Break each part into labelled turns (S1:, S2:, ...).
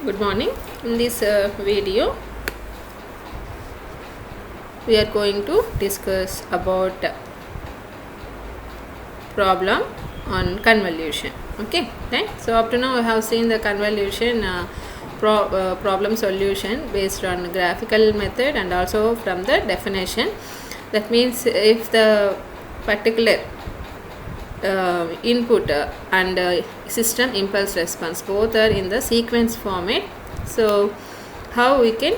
S1: Good morning. In this video we are going to discuss about problem on convolution. Okay, right? So up to now we have seen the convolution problem solution based on graphical method and also from the definition. That means if the particular input and system impulse response both are in the sequence format, so how we can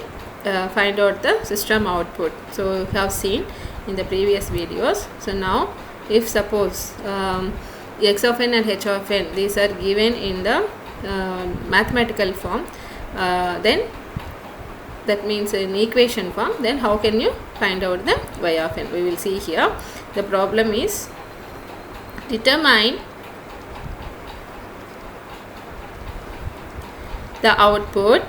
S1: find out the system output. So we have seen in the previous videos. So now if suppose x of n and h of n, these are given in the mathematical form, then that means in equation form, then how can you find out the y of n? We will see here. The problem is determine the output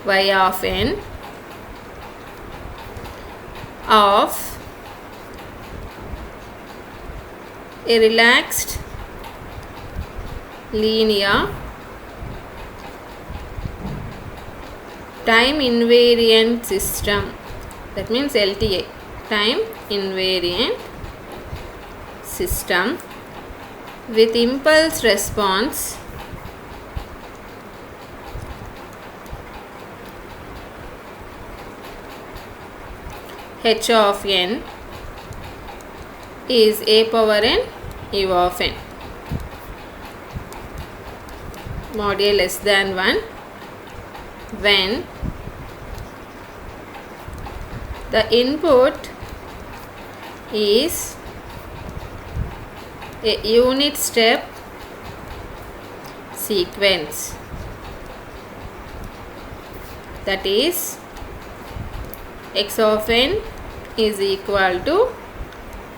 S1: y of n of a relaxed linear time invariant system. That means LTA, time invariant system with impulse response h of n is a power n u of n module less than 1 when the input is a unit step sequence, that is x of n is equal to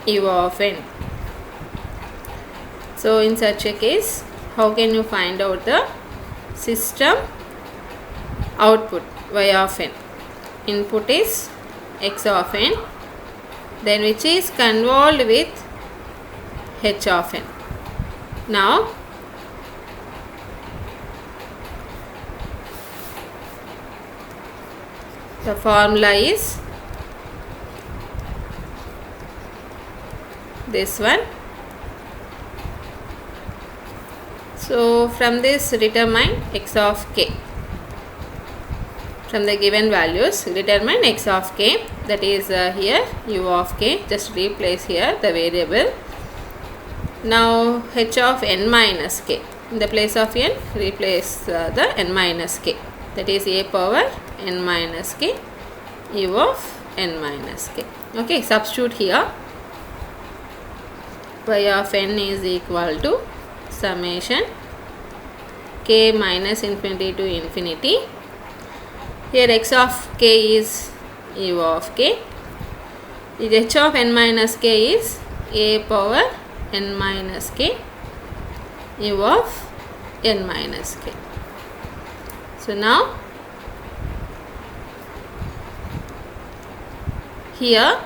S1: u of n. So in such a case, how can you find out the system output y of n? Input is x of n, then which is convolved with h of n. Now the formula is this one. So from this determine x of k. From the given values determine x of k, that is here u of k, just replace here the variable. Now h of n minus k, in the place of n replace the n minus k, that is a power n minus k u of n minus k. Okay, substitute here. Y of n is equal to summation k minus infinity to infinity. Here x of k is u of k, h of n minus k is a power n minus k u of n minus k. So now here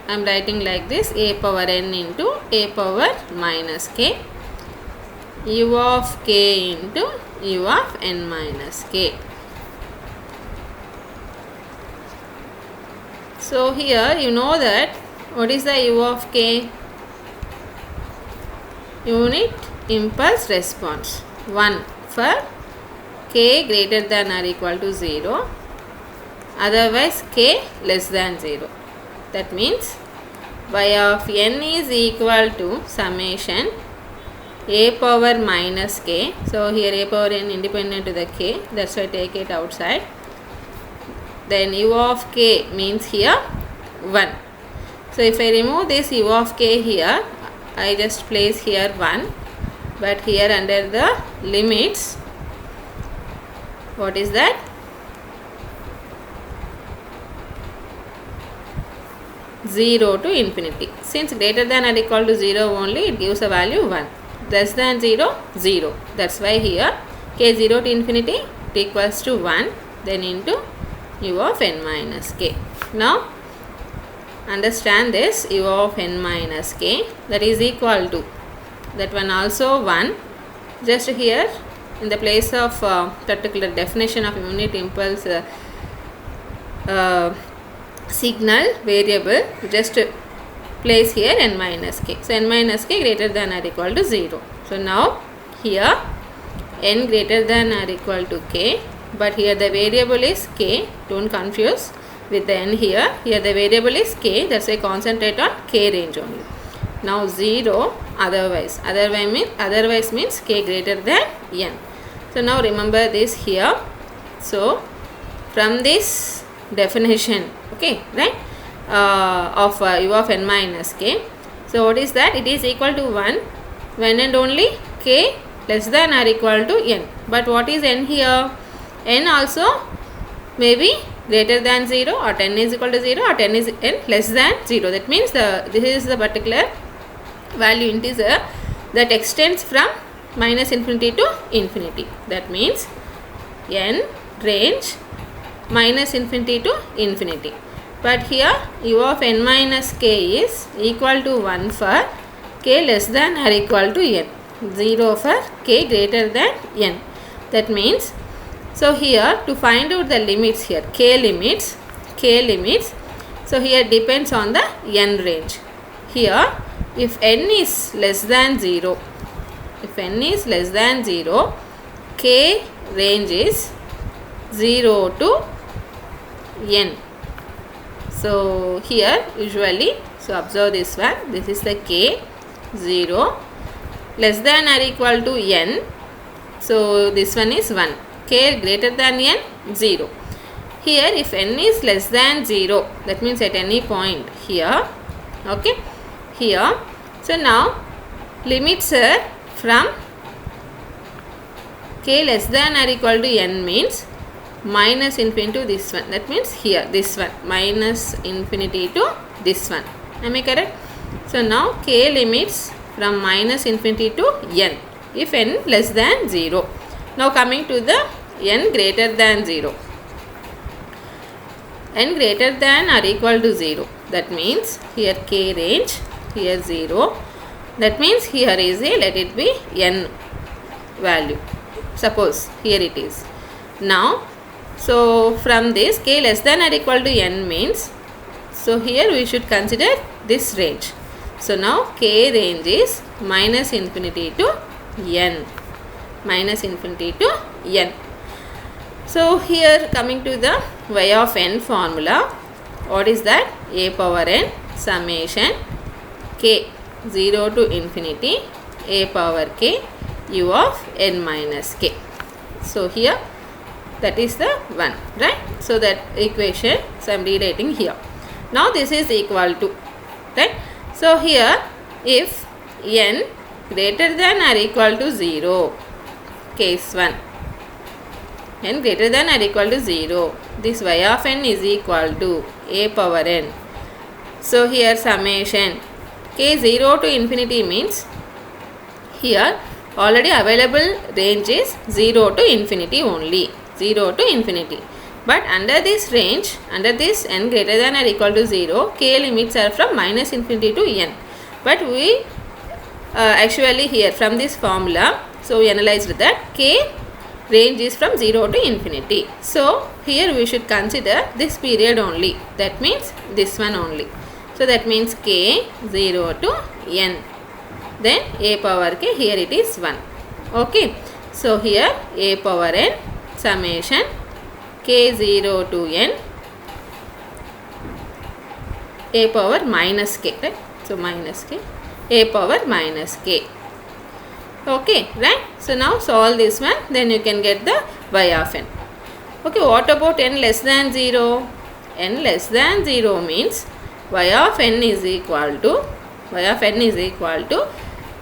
S1: I am writing like this: a power n into a power minus k u of k into u of n minus k. So here you know that what is the u of k? Unit impulse response 1 for k greater than or equal to 0, otherwise k less than 0. That means y of n is equal to summation a power minus k. So here a power n independent to the k, that's why take it outside. Then u of k means here 1. So if I remove this u of k here, I just place here 1, but here under the limits, what is that? 0 to infinity. Since greater than or equal to 0 only, it gives a value 1. Less than 0, 0. That's why here k 0 to infinity, it equals to 1, then into u of n minus k. Now understand this u of n minus k, that is equal to that one also 1 just here in the place of particular definition of unit impulse signal variable, just place here n minus k. So n minus k greater than or equal to 0. So now here n greater than or equal to k, but here the variable is k. Don't confuse with the n here. Here the variable is k, that's why concentrate on k range only. Now 0 otherwise means k greater than n. So now remember this here. So from this definition, okay, right, of u of n minus k, so what is that? It is equal to 1 when and only k less than or equal to n. But what is n here? N also may be greater than 0, or 10 is equal to 0, or 10 is n less than 0. That means this is the particular value integer that extends from minus infinity to infinity. That means n range minus infinity to infinity. But here u of n minus k is equal to 1 for k less than or equal to n, 0 for k greater than n. That means, so here to find out the limits here, k limits, so here depends on the n range. Here if n is less than 0, k range is 0 to n. So here usually, so observe this one, this is the k, 0 less than or equal to n, so this one is 1, k greater than n, 0. Here if n is less than 0, that means at any point here, okay, here, so now limits are from k less than or equal to n means minus infinity to this one, that means here this one, minus infinity to this one. Am I correct? So now k limits from minus infinity to n if n less than 0. Now coming to the n greater than 0, n greater than or equal to 0, that means here k range, here 0, that means here is a, let it be n value, suppose here it is. Now so from this k less than or equal to n means, so here we should consider this range. So now k range is minus infinity to n, minus infinity to n. So here coming to the y of n formula, what is that? A power n summation k 0 to infinity a power k u of n minus k. So here that is the one, right? So that equation, so I am rewriting here. Now this is equal to, right? So here if n greater than or equal to 0, case 1, n greater than or equal to 0, this y of n is equal to a power n. So here summation k 0 to infinity means here already available range is 0 to infinity only, 0 to infinity. But under this range, under this n greater than or equal to 0, k limits are from minus infinity to n. But we actually here from this formula, so we analyzed that k range is from 0 to infinity. So here we should consider this period only, that means this one only. So that means k 0 to n, then a power k, here it is 1. Okay, so here a power n summation k 0 to n a power minus k, right? So minus k, a power minus k. Okay, right? So now solve this one, then you can get the y of n. Okay, what about n less than 0? N less than 0 means y of n is equal to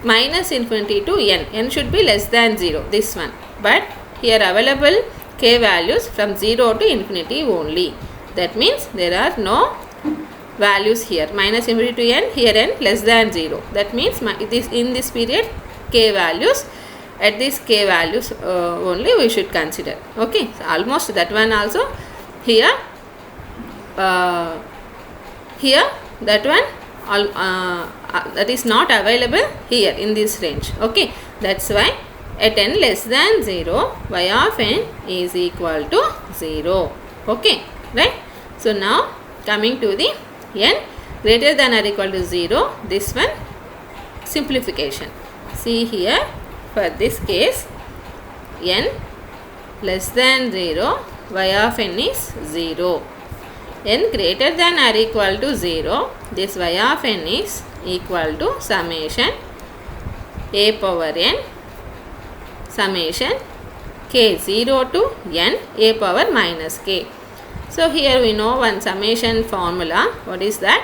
S1: minus infinity to n. N should be less than 0, this one. But here available k values from 0 to infinity only. That means there are no values here. Minus infinity to n, here n less than 0. That means in this period k values, at this k values only we should consider. Okay, so almost that one also. Here that one that is not available here in this range. Okay, that's why at n less than 0, y of n is equal to 0. Okay, right? So now coming to the n greater than or equal to 0, this one simplification. See here, for this case, n less than 0, y of n is 0. n greater than or equal to 0, this y of n is equal to summation a power n summation k 0 to n a power minus k. So here we know one summation formula. What is that?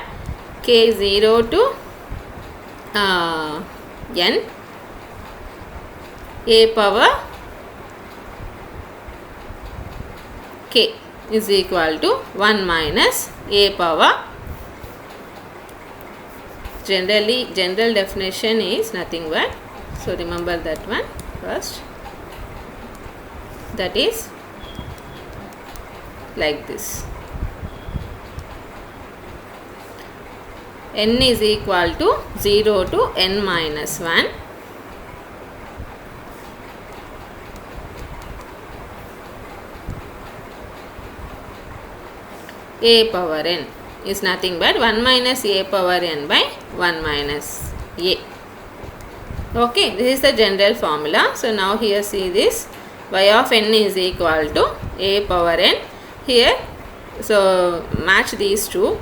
S1: K 0 to n a power k is equal to 1 minus a power. General definition is nothing but, so remember that one first, that is like this. n is equal to 0 to n minus 1. A power n is nothing but 1 minus a power n by 1 minus a. Okay, this is the general formula. So now here see this, y of n is equal to a power n. Here, so match these two.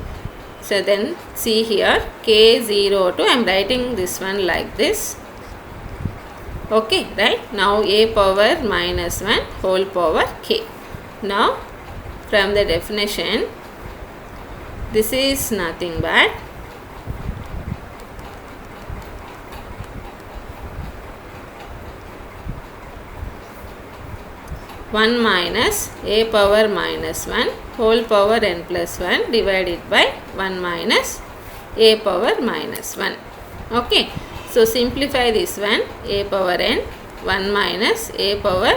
S1: So then see here, k 0 to, I am writing this one like this. Okay, right? Now a power minus 1 whole power k. Now from the definition, this is nothing but one minus a power minus 1 whole power n plus 1 divided by 1 minus a power minus 1. Okay, so simplify this one, a power n 1 minus a power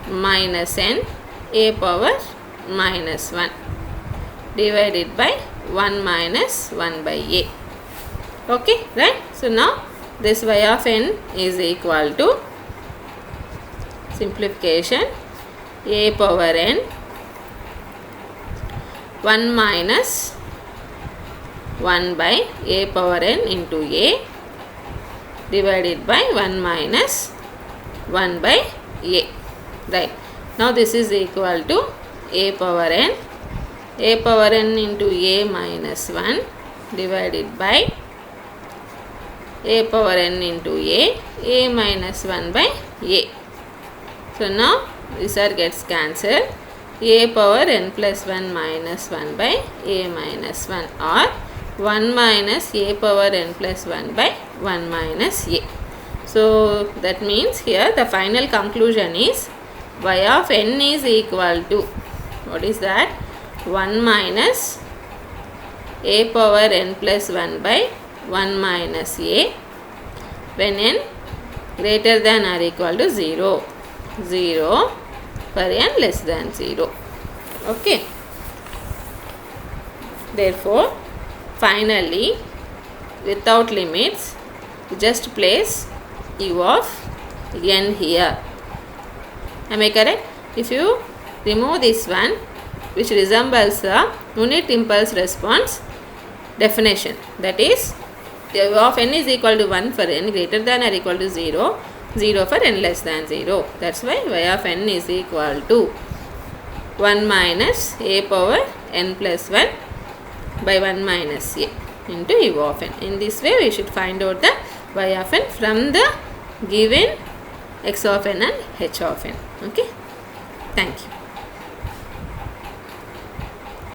S1: minus n a power minus 1 divided by 1 minus 1 by a. Okay, right? So now this y of n is equal to, simplification, a power n 1 minus 1 by a power n into a divided by 1 minus 1 by a. Right? Now this is equal to a power n into a minus 1 divided by a power n into a minus 1 by a. So now this r gets cancelled, a power n plus 1 minus 1 by a minus 1, or 1 minus a power n plus 1 by 1 minus a. So that means here the final conclusion is y of n is equal to, what is that? 1 minus a power n plus 1 by 1 minus a when n greater than or equal to 0. 0 for n less than 0. Okay. Therefore, finally, without limits, just place u of n here. Am I correct? If you remove this one, which resembles the unit impulse response definition, that is, u of n is equal to 1 for n greater than or equal to 0, 0 for n less than 0. That's why y of n is equal to 1 minus a power n plus 1 by 1 minus a into u of n. In this way, we should find out the y of n from the given x of n and h of n. Okay. Thank you.